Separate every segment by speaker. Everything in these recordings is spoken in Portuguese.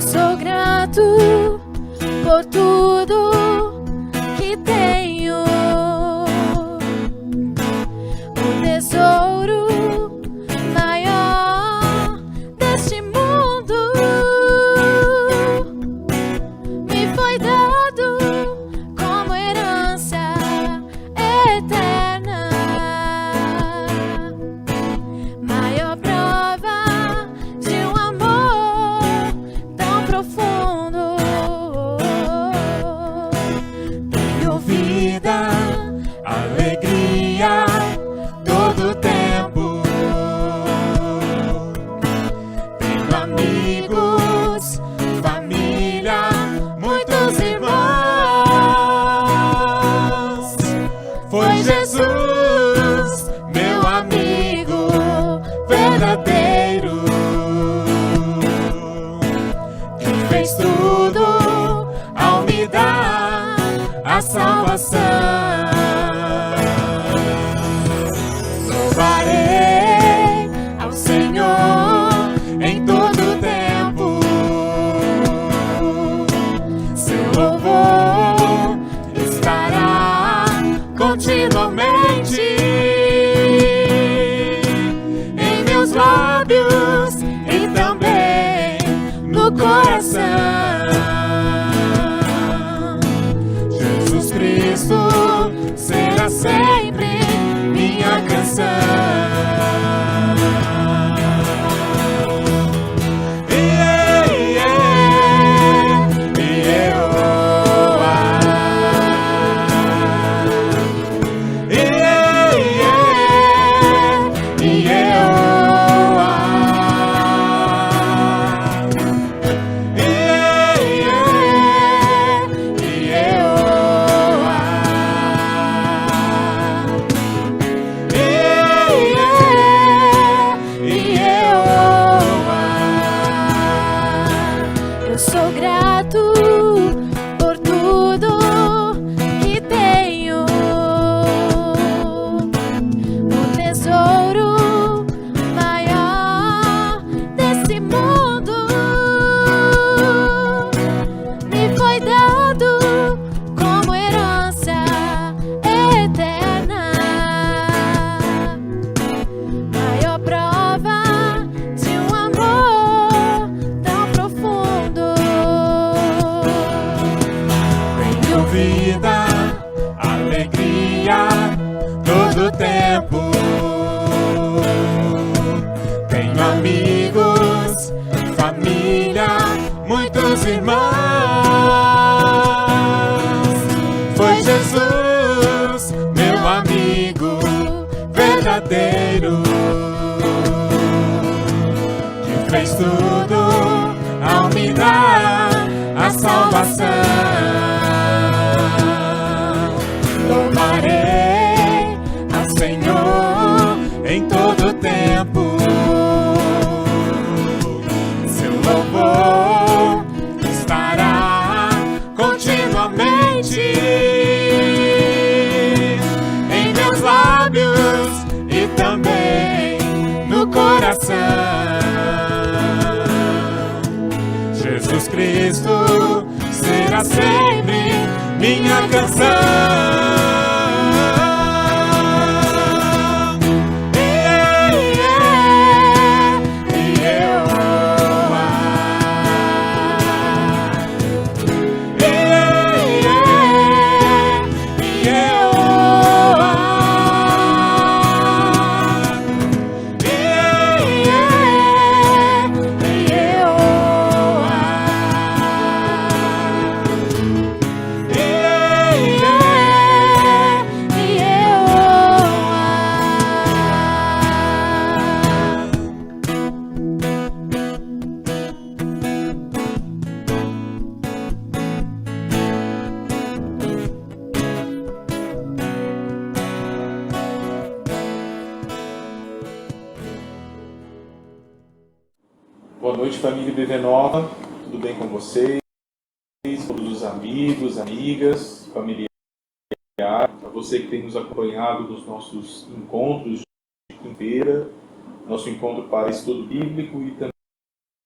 Speaker 1: sou grato por tudo que tenho. O tesouro maior deste mundo me foi dado como herança eterna. Maior prova de um amor tão profundo. Tenho vida, alegria todo o tempo. Tenho amigos, família, muitos irmãos. Foi Jesus, meu amigo verdadeiro, que fez tudo ao me dar a salvação. Louvarei ao Senhor em todo tempo. Seu louvor estará continuamente em meus lábios e também no coração. Jesus Cristo será sempre minha canção. Eu sou grato por tudo que tenho. O tesouro maior desse mundo me foi dado como herança eterna. Maior prova de um amor tão profundo. Tenho vida, alegria todo tempo. Tenho amigos, família, muitos irmãos. Foi Jesus, meu amigo verdadeiro, que fez tudo ao me dar a salvação. Louvarei ao Senhor em todo tempo. Seu louvor estará continuamente em meus lábios e também no coração. Jesus Cristo será sempre minha canção.
Speaker 2: Boa noite, família IBV Nova, tudo bem com vocês? Todos os amigos, amigas, familiares, para você que tem nos acompanhado nos nossos encontros de quinta-feira, nosso encontro para estudo bíblico e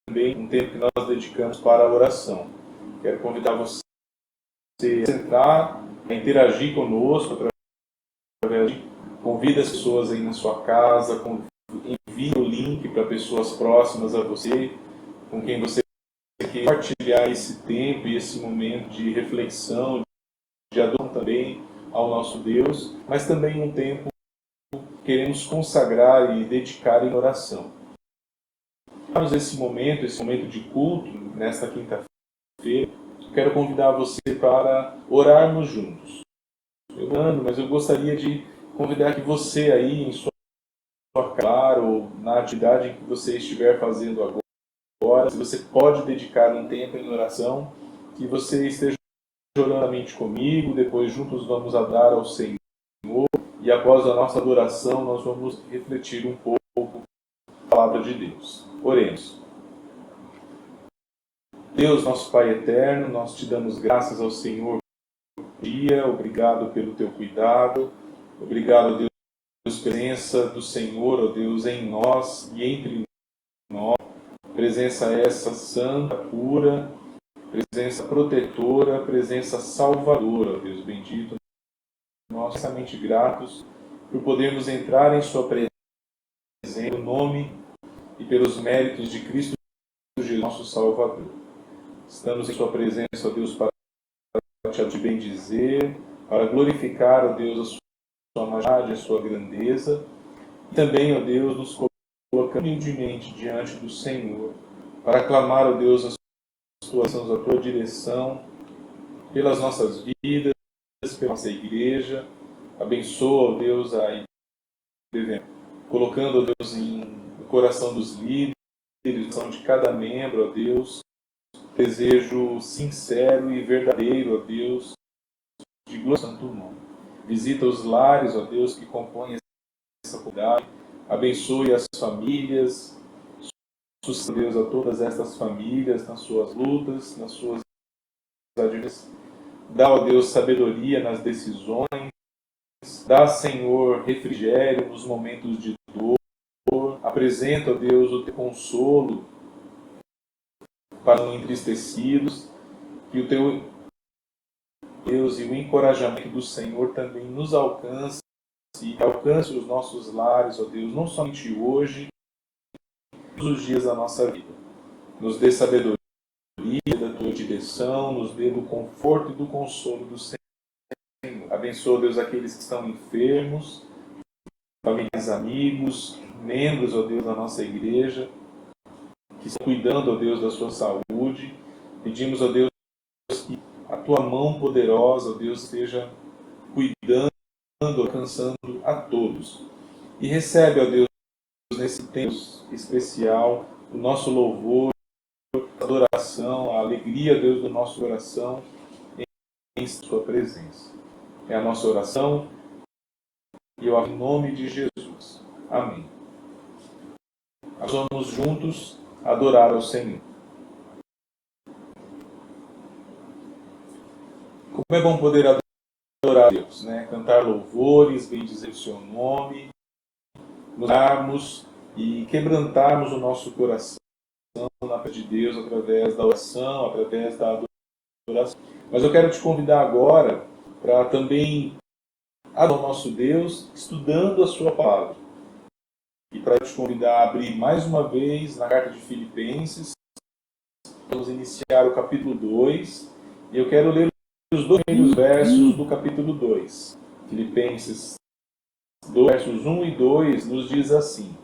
Speaker 2: também um tempo que nós dedicamos para a oração. Quero convidar você a entrar, a interagir conosco através de convida as pessoas aí na sua casa, envie o link para pessoas próximas a você, com quem você quer compartilhar esse tempo e esse momento de reflexão, de adoração também ao nosso Deus, mas também um tempo que queremos consagrar e dedicar em oração. Vamos esse momento de culto, nesta quinta-feira, quero convidar você para orarmos juntos. Eu ando, mas eu gostaria de convidar que você aí em sua casa ou na atividade que você estiver fazendo agora, se você pode dedicar um tempo em oração, que você esteja orando a mente comigo, depois juntos vamos adorar ao Senhor e após a nossa adoração nós vamos refletir um pouco a palavra de Deus. Oremos. Deus, nosso Pai eterno, nós te damos graças ao Senhor por dia, obrigado pelo teu cuidado, obrigado, Deus, pela presença do Senhor, ó Deus, em nós e entre nós, presença essa santa, pura, presença protetora, presença salvadora, ó Deus bendito. Nós somos imensamente gratos por podermos entrar em sua presença, no nome e pelos méritos de Cristo Jesus, nosso Salvador. Estamos em sua presença, ó Deus, para te bendizer, para glorificar, ó Deus, a sua majestade, a sua grandeza, e também, ó Deus, nos colocamos humildemente diante do Senhor, para clamar, ó Deus, a tua direção, pelas nossas vidas, pela nossa igreja. Abençoa, ó Deus, a igreja, colocando, ó Deus, no coração dos líderes, de cada membro, ó Deus, desejo sincero e verdadeiro, ó Deus, de glória ao santo nome. Visita os lares, ó Deus, que compõem essa comunidade. Abençoe as famílias. Sustenta, Deus, a todas estas famílias nas suas lutas, nas suas adversidades. Dá, ó Deus, sabedoria nas decisões. Dá, Senhor, refrigério nos momentos de dor. Apresenta, ó Deus, o teu consolo para os entristecidos. Que o teu Deus e o encorajamento do Senhor também nos alcance e alcance os nossos lares, ó Deus, não somente hoje, todos os dias da nossa vida. Nos dê sabedoria da tua direção, nos dê do conforto e do consolo do Senhor. Abençoa, Deus, aqueles que estão enfermos, familiares, amigos, membros, ó Deus, da nossa igreja, que estão cuidando, ó Deus, da sua saúde. Pedimos, ó Deus, que a tua mão poderosa, ó Deus, esteja cuidando, alcançando a todos. E recebe, ó Deus, nesse tempo especial, o nosso louvor, a adoração, a alegria, Deus, do nosso coração em sua presença. É a nossa oração e eu em nome de Jesus. Amém. Nós vamos juntos adorar ao Senhor. Como é bom poder adorar a Deus, né? Cantar louvores, bendizer o seu nome, nos darmos e quebrantarmos o nosso coração na presença de Deus através da oração, através da adoração. Mas eu quero te convidar agora para também adorar o nosso Deus estudando a sua palavra. E para te convidar a abrir mais uma vez na carta de Filipenses, vamos iniciar o capítulo 2, e eu quero ler os dois primeiros versos do capítulo 2. Filipenses 2, versos 1 e 2 nos diz assim: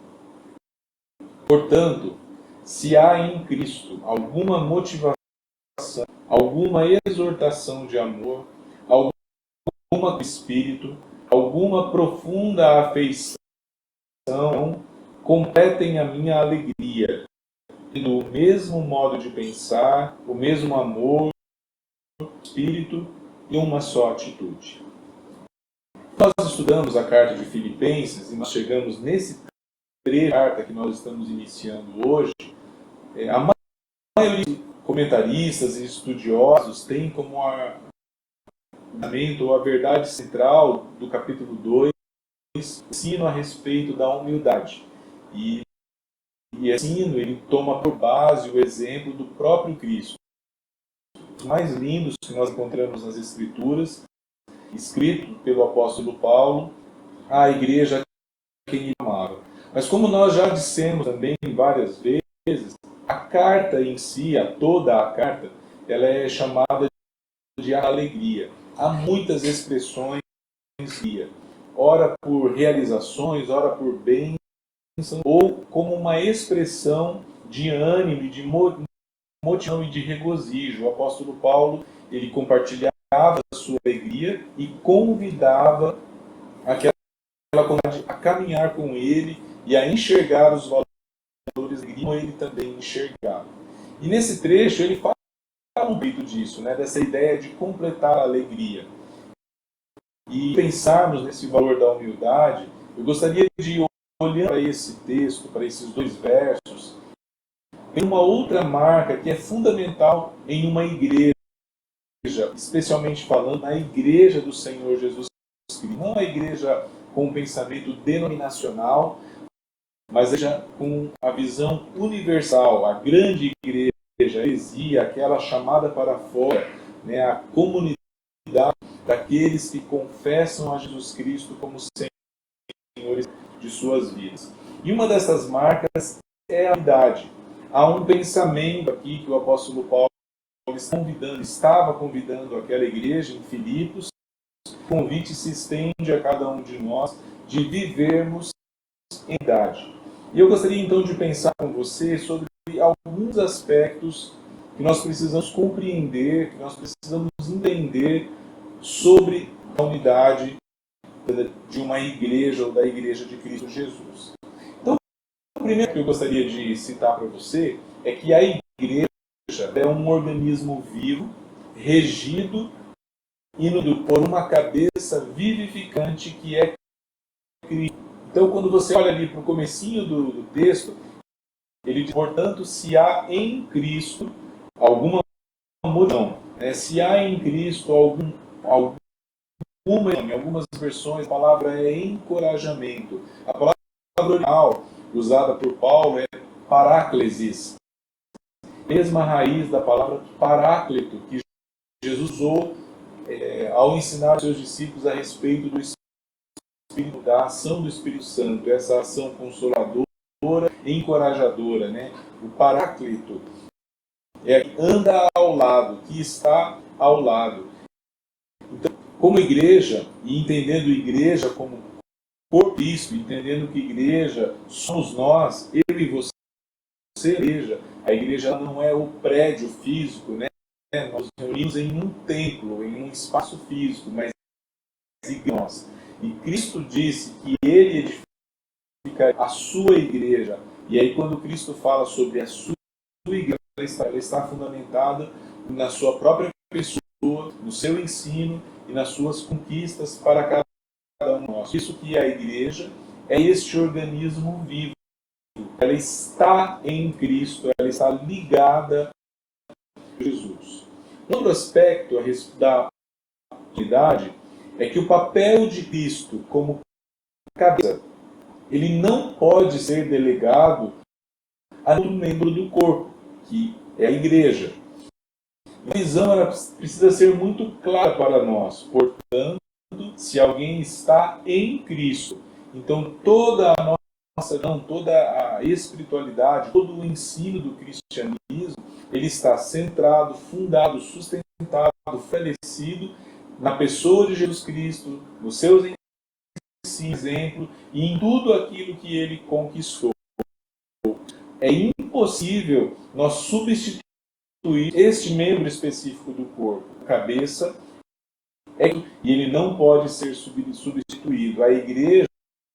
Speaker 2: Portanto, se há em Cristo alguma motivação, alguma exortação de amor, alguma espírito, alguma profunda afeição, completem a minha alegria, tendo o mesmo modo de pensar, o mesmo amor, espírito e uma só atitude. Nós estudamos a carta de Filipenses e nós chegamos nesse trecho da carta que nós estamos iniciando hoje. A maioria dos comentaristas e estudiosos tem como fundamento a verdade central do capítulo 2, ensino a respeito da humildade. E ensino, ele toma por base o exemplo do próprio Cristo. Os mais lindos que nós encontramos nas Escrituras, escrito pelo apóstolo Paulo à igreja a quem ele amava. Mas como nós já dissemos também várias vezes, a carta em si, toda a carta, ela é chamada de alegria. Há muitas expressões, ora por realizações, ora por bênçãos, ou como uma expressão de ânimo, de motivação e de regozijo. O apóstolo Paulo, ele compartilhava a sua alegria e convidava aquela comunidade a caminhar com ele e a enxergar os valores que ele também enxergava. E nesse trecho ele fala um pouco disso, dessa ideia de completar a alegria. E pensarmos nesse valor da humildade, eu gostaria de, olhando para esse texto, para esses 2 versos, tem uma outra marca que é fundamental em uma igreja, especialmente falando na igreja do Senhor Jesus Cristo. Não a igreja com um pensamento denominacional, mas já com a visão universal, a grande igreja, a heresia, aquela chamada para fora, a comunidade daqueles que confessam a Jesus Cristo como Senhor de suas vidas. E uma dessas marcas é a unidade. Há um pensamento aqui que o apóstolo Paulo estava convidando aquela igreja em Filipos. O convite se estende a cada um de nós de vivermos em unidade. E eu gostaria então de pensar com você sobre alguns aspectos que nós precisamos compreender, que nós precisamos entender sobre a unidade de uma igreja ou da igreja de Cristo Jesus. Então, o primeiro que eu gostaria de citar para você é que a igreja é um organismo vivo, regido por uma cabeça vivificante que é Cristo. Então, quando você olha ali para o comecinho do texto, ele diz, portanto, se há em Cristo alguma mudança, se há em Cristo em algumas versões, a palavra é encorajamento. A palavra original usada por Paulo é paráclesis. Mesma raiz da palavra paráclito, que Jesus usou ao ensinar os seus discípulos a respeito do Espírito, da ação do Espírito Santo, essa ação consoladora e encorajadora. O paráclito é que anda ao lado, que está ao lado. Então, como igreja, e entendendo igreja como por Cristo, entendendo que igreja somos nós, eu e você, igreja. A igreja não é o prédio físico, nós nos reunimos em um templo, em um espaço físico, mas nós. E Cristo disse que Ele edifica a sua igreja. E aí quando Cristo fala sobre a sua igreja, ela está fundamentada na sua própria pessoa, no seu ensino e nas suas conquistas para cada um de nós. Isso que a igreja é este organismo vivo. Ela está em Cristo, ela está ligada a Jesus. Outro aspecto da unidade é que o papel de Cristo como cabeça, ele não pode ser delegado a um membro do corpo, que é a igreja. A visão ela precisa ser muito clara para nós. Portanto, se alguém está em Cristo, então toda a toda a espiritualidade, todo o ensino do cristianismo, ele está centrado, fundado, sustentado, fortalecido na pessoa de Jesus Cristo, nos seus exemplos e em tudo aquilo que ele conquistou. É impossível nós substituir este membro específico do corpo, a cabeça, e ele não pode ser substituído. A igreja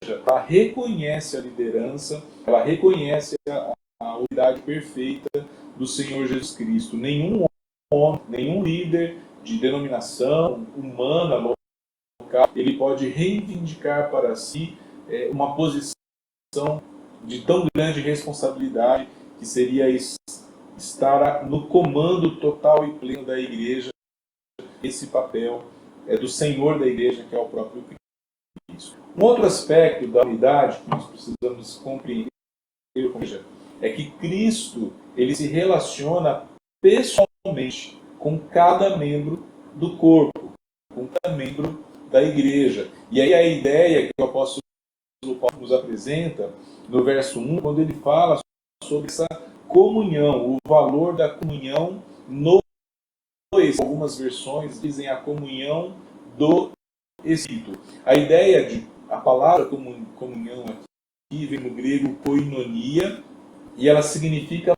Speaker 2: ela reconhece a liderança, ela reconhece a unidade perfeita do Senhor Jesus Cristo. Nenhum homem, nenhum líder de denominação humana, local, ele pode reivindicar para si uma posição de tão grande responsabilidade que seria estar no comando total e pleno da igreja. Esse papel é do Senhor da igreja, que é o próprio Cristo. Um outro aspecto da unidade que nós precisamos compreender é que Cristo ele se relaciona pessoalmente com cada membro do corpo, com cada membro da igreja. E aí a ideia que o apóstolo Paulo nos apresenta no verso 1, quando ele fala sobre essa comunhão, o valor da comunhão no Espírito. Algumas versões dizem a comunhão do Espírito. A ideia de a palavra comunhão aqui vem no grego koinonia, e ela significa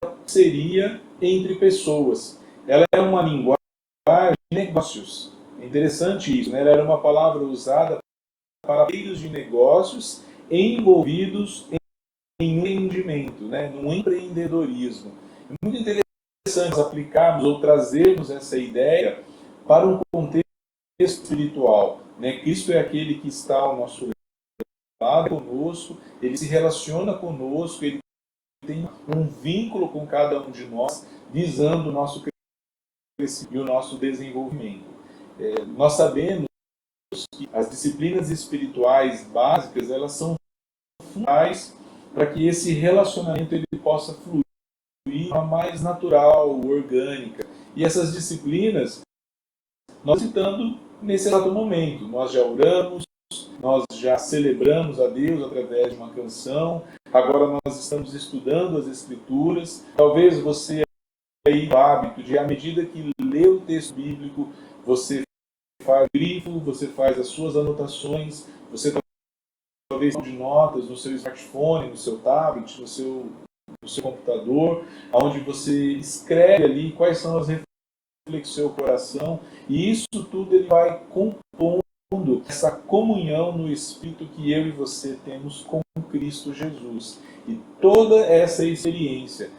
Speaker 2: parceria entre pessoas. Ela é uma linguagem de negócios. É interessante isso, né? Ela era uma palavra usada para parceiros de negócios envolvidos em um empreendimento, né? Num empreendedorismo. É muito interessante aplicarmos ou trazermos essa ideia para um contexto espiritual, né? Cristo é aquele que está ao nosso lado, conosco, ele se relaciona conosco, ele tem um vínculo com cada um de nós, visando o nosso crescimento e o nosso desenvolvimento. Nós sabemos que as disciplinas espirituais básicas, elas são fundamentais para que esse relacionamento ele possa fluir de forma mais natural, orgânica. E essas disciplinas, nós citando nesse exato momento, nós já oramos, nós já celebramos a Deus através de uma canção, agora nós estamos estudando as Escrituras. Talvez você aí o hábito de, à medida que lê o texto bíblico, você faz grifo, você faz as suas anotações, você talvez de notas no seu smartphone, no seu tablet, no seu computador, onde você escreve ali quais são as reflexões do seu coração, e isso tudo ele vai compondo essa comunhão no Espírito que eu e você temos com Cristo Jesus. E toda essa experiência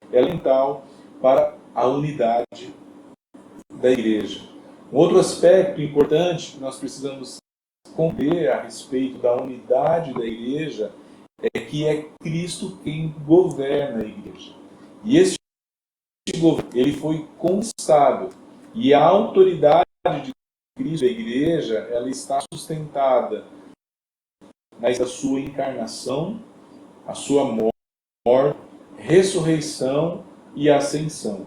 Speaker 2: é fundamental para a unidade da igreja. Um outro aspecto importante que nós precisamos compreender a respeito da unidade da igreja é que é Cristo quem governa a igreja. E esse governo ele foi conquistado, e a autoridade de Cristo, a igreja, ela está sustentada na sua encarnação, a sua morte, ressurreição e ascensão.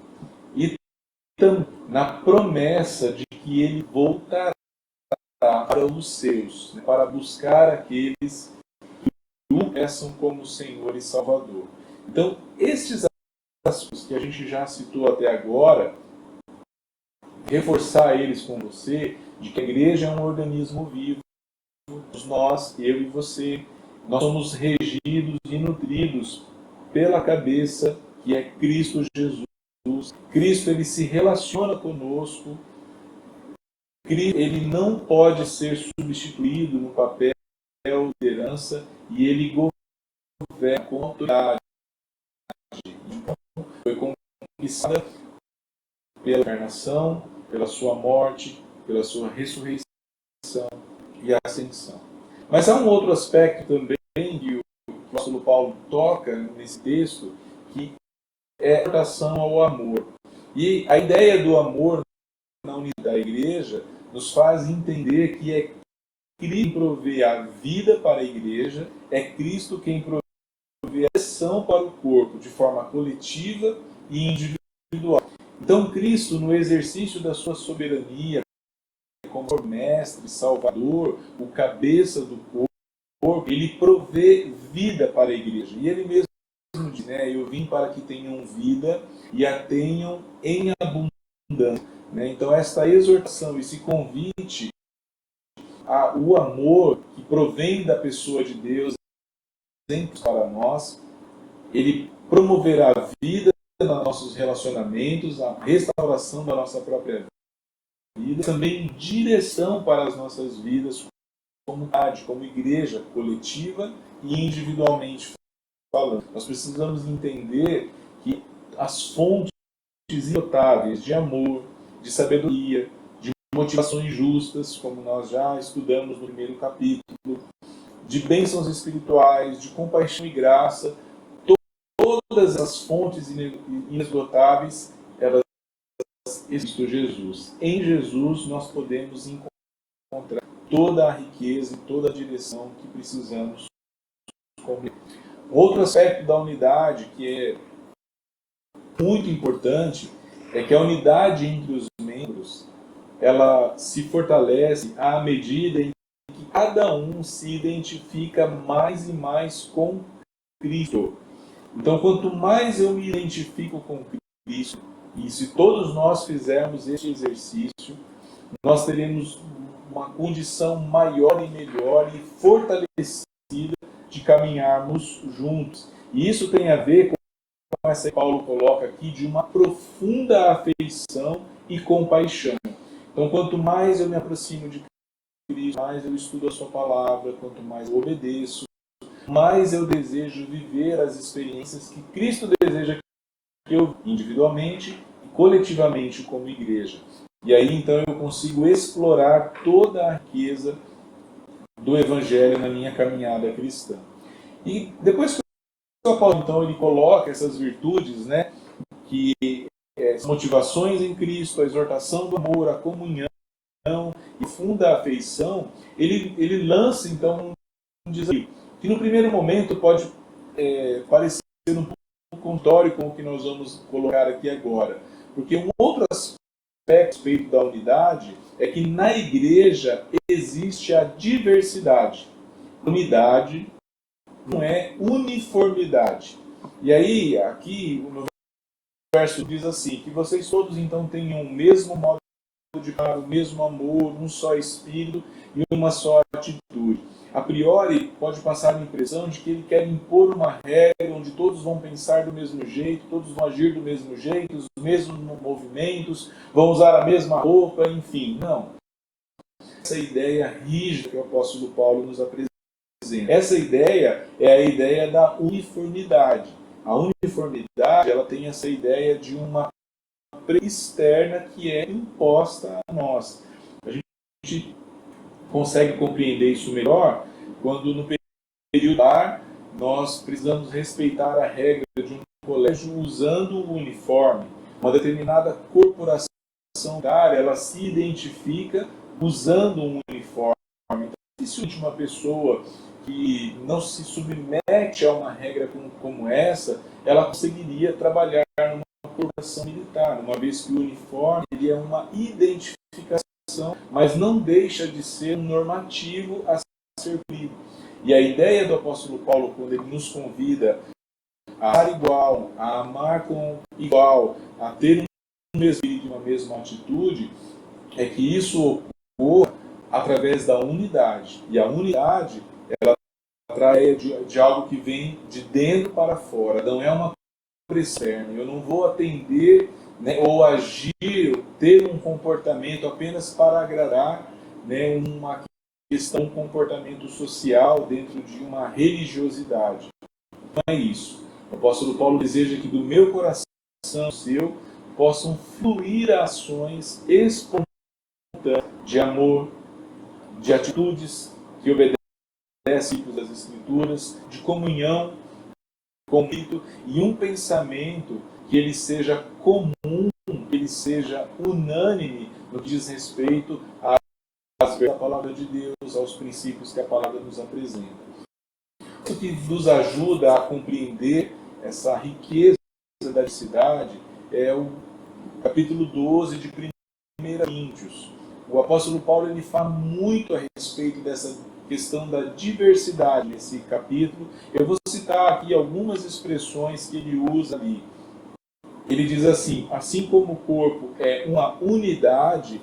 Speaker 2: E também na promessa de que ele voltará para os seus, para buscar aqueles que o peçam como Senhor e Salvador. Então, estes aspectos que a gente já citou até agora, reforçar eles com você, de que a igreja é um organismo vivo, nós, eu e você, nós somos regidos e nutridos pela cabeça que é Cristo Jesus. Cristo ele se relaciona conosco, ele não pode ser substituído no papel de liderança, e ele governa com autoridade. Então, foi conquistada pela encarnação, pela sua morte, pela sua ressurreição e ascensão. Mas há um outro aspecto também que o apóstolo Paulo toca nesse texto, que é a exortação ao amor. E a ideia do amor na unidade da igreja nos faz entender que é Cristo quem provê a vida para a igreja, é Cristo quem provê a direção para o corpo de forma coletiva e individual. Então Cristo, no exercício da sua soberania, como mestre, salvador, o cabeça do corpo, ele provê vida para a igreja. E ele mesmo diz, né, eu vim para que tenham vida e a tenham em abundância. Então esta exortação, esse convite o amor que provém da pessoa de Deus para nós, ele promoverá a vida nos nossos relacionamentos, a restauração da nossa própria vida, também direção para as nossas vidas como comunidade, como igreja coletiva e individualmente falando. Nós precisamos entender que as fontes inesgotáveis de amor, de sabedoria, de motivações justas, como nós já estudamos no primeiro capítulo, de bênçãos espirituais, de compaixão e graça, todas as fontes inesgotáveis, elas existem em Jesus. Em Jesus nós podemos encontrar toda a riqueza e toda a direção que precisamos. Outro aspecto da unidade que é muito importante é que a unidade entre os membros, ela se fortalece à medida em que cada um se identifica mais e mais com Cristo. Então, quanto mais eu me identifico com Cristo, e se todos nós fizermos este exercício, nós teremos uma condição maior e melhor e fortalecida de caminharmos juntos. E isso tem a ver com essa que Paulo coloca aqui, de uma profunda afeição e compaixão. Então, quanto mais eu me aproximo de Cristo, mais eu estudo a sua palavra, quanto mais eu obedeço, mais eu desejo viver as experiências que Cristo deseja que eu individualmente e coletivamente como igreja. E aí então eu consigo explorar toda a riqueza do Evangelho na minha caminhada cristã. E depois que o Paulo então ele coloca essas virtudes, né, que as motivações em Cristo, a exortação do amor, a comunhão e funda afeição, ele lança então um desafio que no primeiro momento pode parecer um pouco contraditório com o que nós vamos colocar aqui agora. Porque um outro aspecto a respeito da unidade é que na igreja existe a diversidade. Unidade não é uniformidade. E aí, aqui, no verso diz assim, que vocês todos então tenham o mesmo modo de falar, o mesmo amor, um só espírito e uma só atitude. A priori, pode passar a impressão de que ele quer impor uma regra onde todos vão pensar do mesmo jeito, todos vão agir do mesmo jeito, os mesmos movimentos, vão usar a mesma roupa, enfim. Não. Essa ideia rígida que o apóstolo Paulo nos apresenta. Essa ideia é a ideia da uniformidade. A uniformidade, ela tem essa ideia de uma externa que é imposta a nós. A gente consegue compreender isso melhor quando no período escolar nós precisamos respeitar a regra de um colégio usando um uniforme. Uma determinada corporação ela se identifica usando um uniforme. Então, dificilmente uma pessoa que não se submete a uma regra como essa, ela conseguiria trabalhar numa corporação militar, uma vez que o uniforme ele é uma identificação, mas não deixa de ser um normativo a ser cumprido. E a ideia do apóstolo Paulo, quando ele nos convida a amar igual, a amar com igual, a ter um mesmo espírito e uma mesma atitude, é que isso ocorra através da unidade. E a unidade, ela atrai de algo que vem de dentro para fora, não é uma coisa externa. Eu não vou atender, né, ou agir, ter um comportamento apenas para agradar, né, uma questão, um comportamento social dentro de uma religiosidade. Não é isso. O apóstolo Paulo deseja que do meu coração e do seu possam fluir ações espontâneas de amor, de atitudes que obedecem às Escrituras, de comunhão com Cristo e um pensamento que ele seja comum, que ele seja unânime no que diz respeito às verdades da palavra de Deus, aos princípios que a palavra nos apresenta. O que nos ajuda a compreender essa riqueza da diversidade é o capítulo 12 de 1 Coríntios. O apóstolo Paulo ele fala muito a respeito dessa questão da diversidade nesse capítulo. Eu vou citar aqui algumas expressões que ele usa ali. Ele diz assim como o corpo é uma unidade,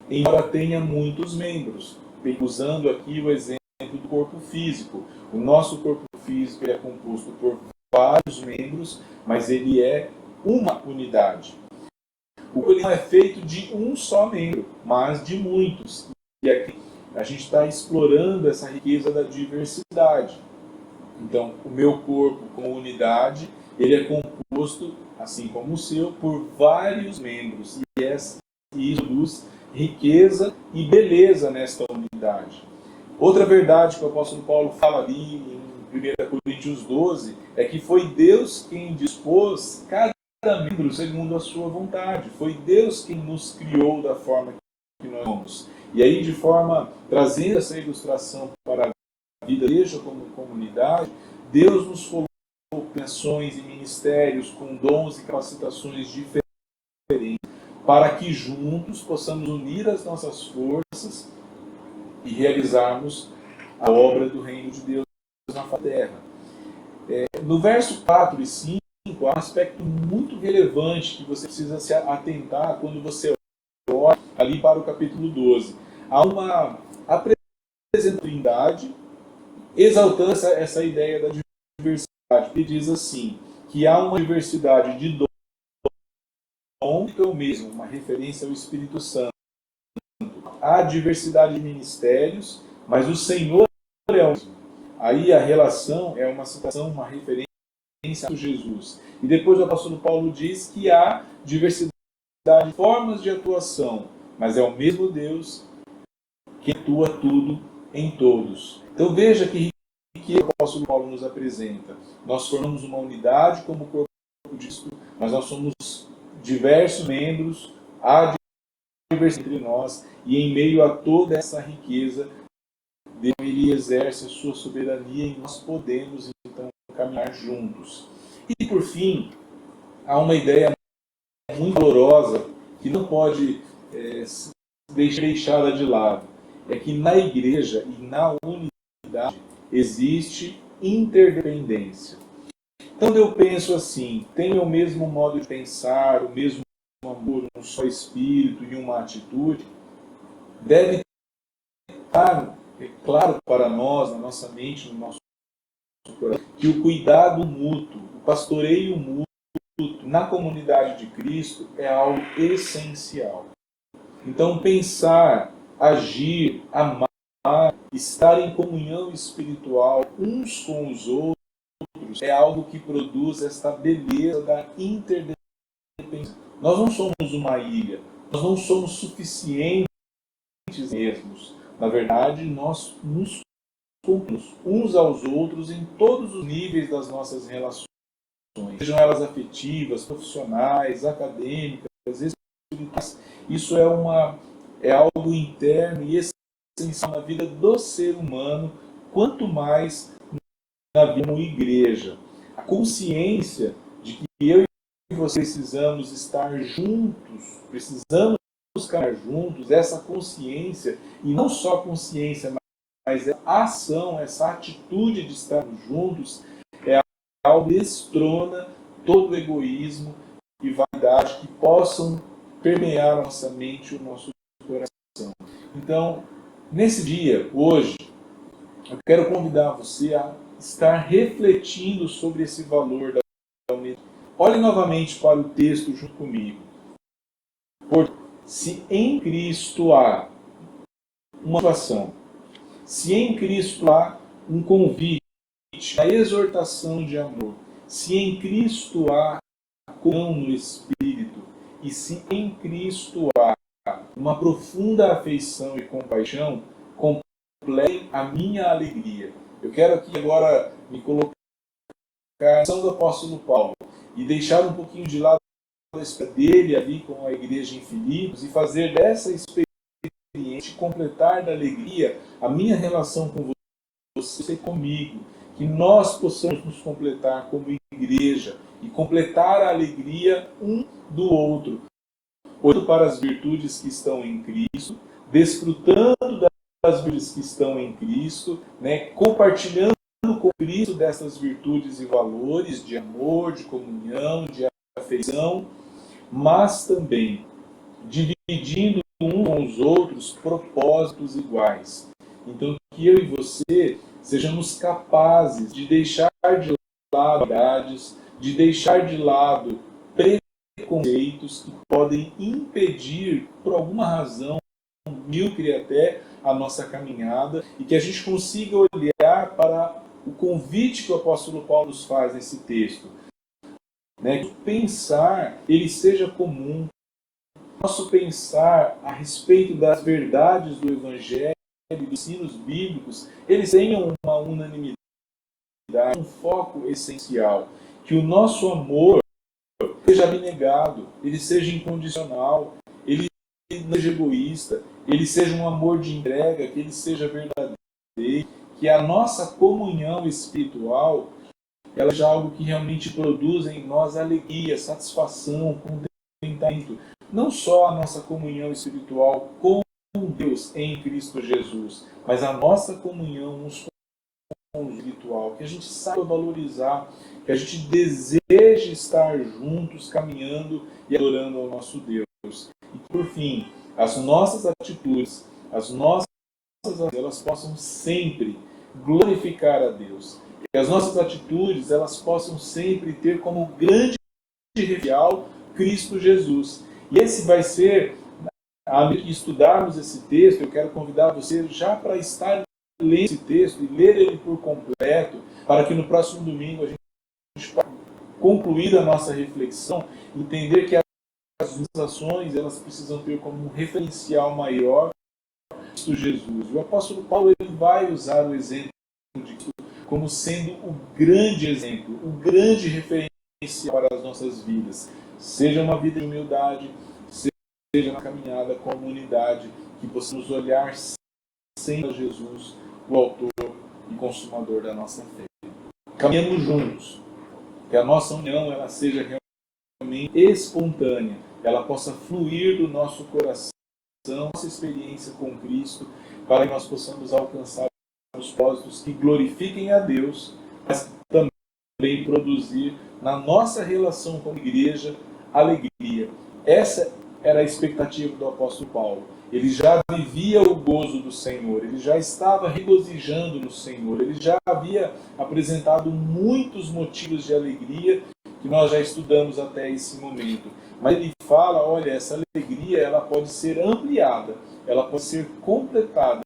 Speaker 2: embora tenha muitos membros, usando aqui o exemplo do corpo físico. O nosso corpo físico é composto por vários membros, mas ele é uma unidade. O corpo não é feito de um só membro, mas de muitos. E aqui a gente está explorando essa riqueza da diversidade. Então, o meu corpo como unidade, ele é composto, assim como o seu, por vários membros. E isso produz riqueza e beleza nesta unidade. Outra verdade que o apóstolo Paulo fala ali em 1 Coríntios 12 é que foi Deus quem dispôs cada membro segundo a sua vontade. Foi Deus quem nos criou da forma que nós somos. E aí, trazendo essa ilustração para a vida da igreja como comunidade, Deus nos colocou ações e ministérios com dons e capacitações diferentes, para que juntos possamos unir as nossas forças e realizarmos a obra do reino de Deus na terra. No verso 4 e 5, há um aspecto muito relevante que você precisa se atentar quando você olha ali para o capítulo 12. Há uma apresentação da Trindade, exaltando essa ideia da diversidade. Ele diz assim, que há uma diversidade de dons, que é o mesmo, uma referência ao Espírito Santo. Há diversidade de ministérios, mas o Senhor é o mesmo. Aí a relação é uma citação, uma referência a Jesus. E depois o apóstolo Paulo diz que há diversidade de formas de atuação, mas é o mesmo Deus que atua tudo em todos. Então veja que o apóstolo Paulo nos apresenta. Nós formamos uma unidade como corpo de Cristo, mas nós somos diversos membros, há diversidade entre nós, e em meio a toda essa riqueza, Deus ele exerce a sua soberania e nós podemos então caminhar juntos. E por fim, há uma ideia muito dolorosa que não pode ser deixada de lado. É que na igreja e na unidade existe interdependência. Quando eu penso assim, tenho o mesmo modo de pensar, o mesmo amor, um só espírito e uma atitude, deve estar claro para nós, na nossa mente, no nosso coração, que o cuidado mútuo, o pastoreio mútuo na comunidade de Cristo é algo essencial. Então pensar, agir, amar, estar em comunhão espiritual uns com os outros é algo que produz esta beleza da interdependência. Nós não somos uma ilha, nós não somos suficientes mesmos. Na verdade, nós nos cumprimos uns aos outros em todos os níveis das nossas relações, sejam elas afetivas, profissionais, acadêmicas, espirituais. Isso é algo interno e essencial na vida do ser humano, quanto mais na vida como igreja. A consciência de que eu e você precisamos estar juntos, precisamos caminhar juntos, essa consciência, e não só consciência, mas a ação, essa atitude de estarmos juntos, é algo que destrona todo o egoísmo e vaidade que possam permear a nossa mente e o nosso coração. Então, nesse dia, hoje, eu quero convidar você a estar refletindo sobre esse valor da unidade. Olhe novamente para o texto junto comigo. Porque se em Cristo há uma situação, se em Cristo há um convite, a exortação de amor, se em Cristo há comunhão no Espírito, e se em Cristo há uma profunda afeição e compaixão, complete a minha alegria. Eu quero aqui agora me colocar na ação do apóstolo Paulo e deixar um pouquinho de lado a experiência dele ali com a igreja em Filipos e fazer dessa experiência, completar da alegria a minha relação com você e comigo, que nós possamos nos completar como igreja e completar a alegria um do outro, olhando para as virtudes que estão em Cristo, desfrutando das virtudes que estão em Cristo, compartilhando com Cristo dessas virtudes e valores de amor, de comunhão, de afeição, mas também dividindo uns com os outros propósitos iguais. Então, que eu e você sejamos capazes de deixar de lado verdades, de deixar de lado preconceitos que podem impedir, por alguma razão, míope até, a nossa caminhada, e que a gente consiga olhar para o convite que o apóstolo Paulo nos faz nesse texto. Que pensar ele seja comum, nosso pensar a respeito das verdades do Evangelho e dos ensinos bíblicos, eles tenham uma unanimidade, um foco essencial, que o nosso amor seja abnegado, ele seja incondicional, ele não seja egoísta, ele seja um amor de entrega, que ele seja verdadeiro, que a nossa comunhão espiritual ela seja algo que realmente produza em nós alegria, satisfação, contentamento. Não só a nossa comunhão espiritual com Deus em Cristo Jesus, mas a nossa comunhão uns com o espiritual, que a gente saiba valorizar, que a gente deseje estar juntos, caminhando e adorando ao nosso Deus. E por fim, as nossas atitudes, as nossas ações, elas possam sempre glorificar a Deus. Que as nossas atitudes, elas possam sempre ter como grande referencial Cristo Jesus. E esse vai ser, à medida que estudarmos esse texto, eu quero convidar você já para estar lendo esse texto e ler ele por completo, para que no próximo domingo a gente possa concluir a nossa reflexão, entender que as nossas ações, elas precisam ter como um referencial maior Cristo Jesus. O apóstolo Paulo, ele vai usar o exemplo de Cristo como sendo o grande exemplo, o grande referencial para as nossas vidas. Seja uma vida de humildade, seja na caminhada com a humanidade, que possamos olhar sempre a Jesus, o autor e consumador da nossa fé. Caminhamos juntos, que a nossa união ela seja realmente espontânea, ela possa fluir do nosso coração, nossa experiência com Cristo, para que nós possamos alcançar os propósitos que glorifiquem a Deus, mas também produzir na nossa relação com a igreja alegria. Essa era a expectativa do apóstolo Paulo. Ele já vivia o gozo do Senhor, ele já estava regozijando no Senhor, ele já havia apresentado muitos motivos de alegria que nós já estudamos até esse momento. Mas ele fala, olha, essa alegria ela pode ser ampliada, ela pode ser completada,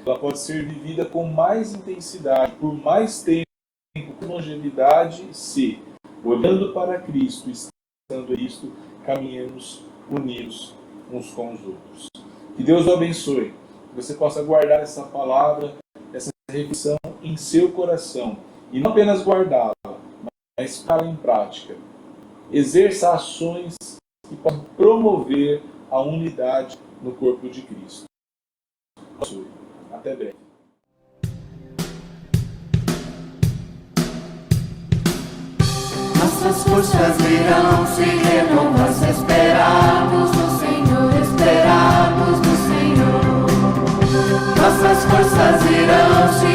Speaker 2: ela pode ser vivida com mais intensidade, por mais tempo, com longevidade, se, olhando para Cristo, estando Cristo, caminhemos unidos uns com os outros. Que Deus o abençoe, que você possa guardar essa palavra, essa reflexão em seu coração, e não apenas guardá-la, mas para em prática. Exerça ações que possam promover a unidade no corpo de Cristo. Até breve.
Speaker 3: Nossas forças irão se renovar se esperarmos no Senhor, esperarmos no Senhor. Nossas forças irão se